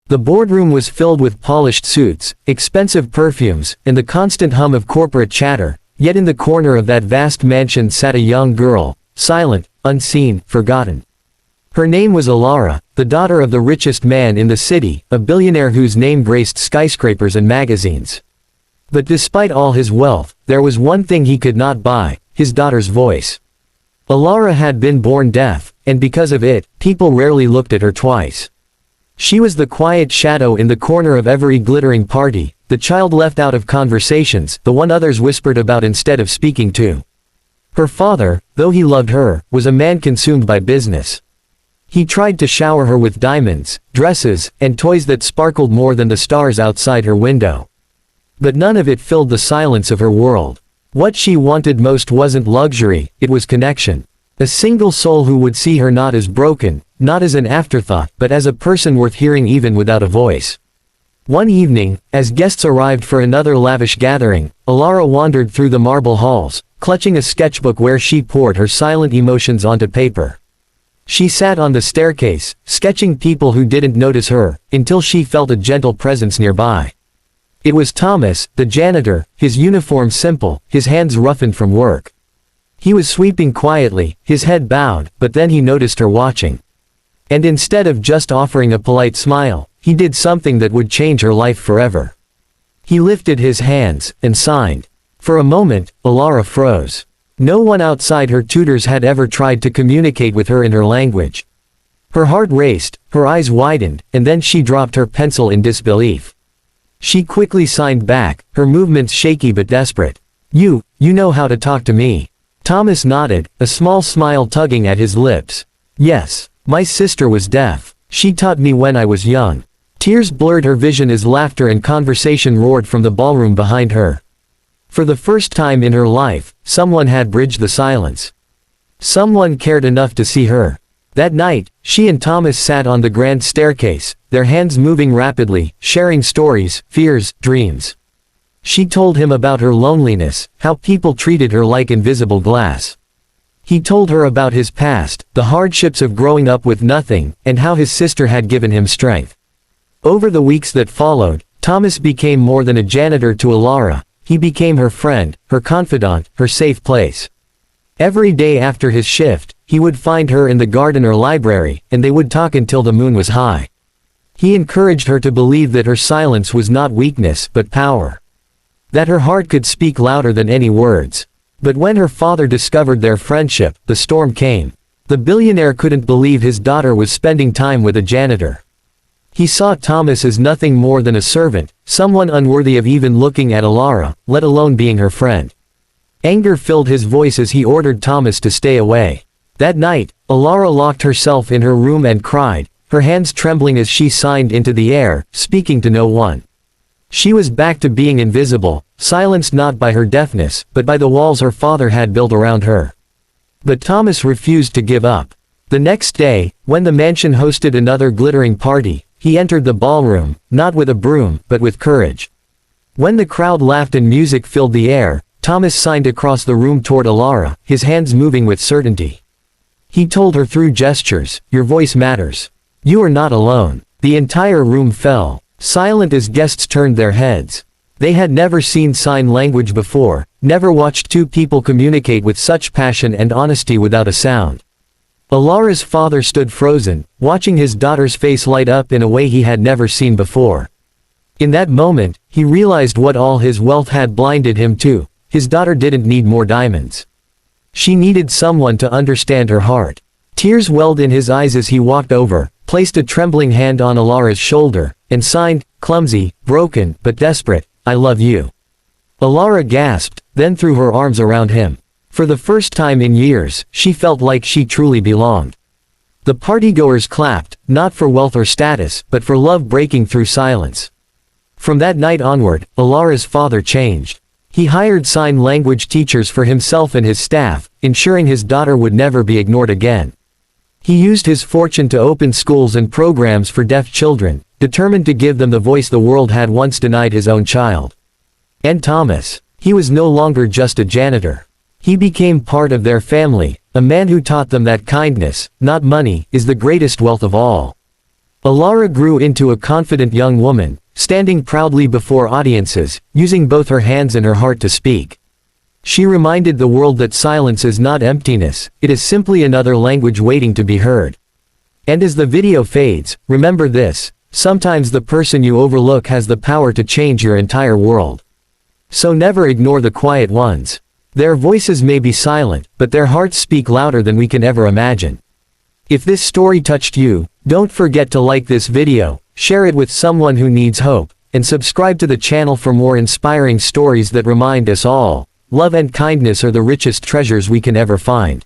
The boardroom was filled with polished suits, expensive perfumes, and the constant hum of corporate chatter, yet in the corner of that vast mansion sat a young girl, silent, unseen, forgotten. Her name was Alara, the daughter of the richest man in the city, a billionaire whose name graced skyscrapers and magazines. But despite all his wealth, there was one thing he could not buy: his daughter's voice. Alara had been born deaf, and because of it, people rarely looked at her twice. She was the quiet shadow in the corner of every glittering party, the child left out of conversations, the one others whispered about instead of speaking to. Her father, though he loved her, was a man consumed by business. He tried to shower her with diamonds, dresses, and toys that sparkled more than the stars outside her window. But none of it filled the silence of her world. What she wanted most wasn't luxury, it was connection. A single soul who would see her not as broken, not as an afterthought, but as a person worth hearing even without a voice. One evening, as guests arrived for another lavish gathering, Alara wandered through the marble halls, clutching a sketchbook where she poured her silent emotions onto paper. She sat on the staircase, sketching people who didn't notice her, until she felt a gentle presence nearby. It was Thomas, the janitor, his uniform simple, his hands roughened from work. He was sweeping quietly, his head bowed, but then he noticed her watching. And instead of just offering a polite smile, he did something that would change her life forever. He lifted his hands, and signed. For a moment, Alara froze. No one outside her tutors had ever tried to communicate with her in her language. Her heart raced, her eyes widened, and then she dropped her pencil in disbelief. She quickly signed back, her movements shaky but desperate. You know how to talk to me." Thomas nodded, a small smile tugging at his lips. "Yes. My sister was deaf. She taught me when I was young." Tears blurred her vision as laughter and conversation roared from the ballroom behind her. For the first time in her life, someone had bridged the silence. Someone cared enough to see her. That night, she and Thomas sat on the grand staircase, their hands moving rapidly, sharing stories, fears, dreams. She told him about her loneliness, how people treated her like invisible glass. He told her about his past, the hardships of growing up with nothing, and how his sister had given him strength. Over the weeks that followed, Thomas became more than a janitor to Alara. He became her friend, her confidant, her safe place. Every day after his shift, he would find her in the garden or library, and they would talk until the moon was high. He encouraged her to believe that her silence was not weakness but power. That her heart could speak louder than any words. But when her father discovered their friendship, the storm came. The billionaire couldn't believe his daughter was spending time with a janitor. He saw Thomas as nothing more than a servant, someone unworthy of even looking at Alara, let alone being her friend. Anger filled his voice as he ordered Thomas to stay away. That night, Alara locked herself in her room and cried, her hands trembling as she signed into the air, speaking to no one. She was back to being invisible, silenced not by her deafness, but by the walls her father had built around her. But Thomas refused to give up. The next day, when the mansion hosted another glittering party, he entered the ballroom, not with a broom, but with courage. When the crowd laughed and music filled the air, Thomas signed across the room toward Alara, his hands moving with certainty. He told her through gestures, "Your voice matters. You are not alone." The entire room fell, silent as guests turned their heads. They had never seen sign language before, never watched two people communicate with such passion and honesty without a sound. Alara's father stood frozen, watching his daughter's face light up in a way he had never seen before. In that moment, he realized what all his wealth had blinded him to. His daughter didn't need more diamonds. She needed someone to understand her heart. Tears welled in his eyes as he walked over, placed a trembling hand on Alara's shoulder, and signed, clumsy, broken, but desperate, "I love you." Alara gasped, then threw her arms around him. For the first time in years, she felt like she truly belonged. The partygoers clapped, not for wealth or status, but for love breaking through silence. From that night onward, Alara's father changed. He hired sign language teachers for himself and his staff, ensuring his daughter would never be ignored again. He used his fortune to open schools and programs for deaf children, determined to give them the voice the world had once denied his own child. And Thomas. He was no longer just a janitor. He became part of their family, a man who taught them that kindness, not money, is the greatest wealth of all. Alara grew into a confident young woman, standing proudly before audiences, using both her hands and her heart to speak. She reminded the world that silence is not emptiness, it is simply another language waiting to be heard. And as the video fades, remember this: sometimes the person you overlook has the power to change your entire world. So never ignore the quiet ones. Their voices may be silent, but their hearts speak louder than we can ever imagine. If this story touched you, don't forget to like this video, share it with someone who needs hope, and subscribe to the channel for more inspiring stories that remind us all, love and kindness are the richest treasures we can ever find.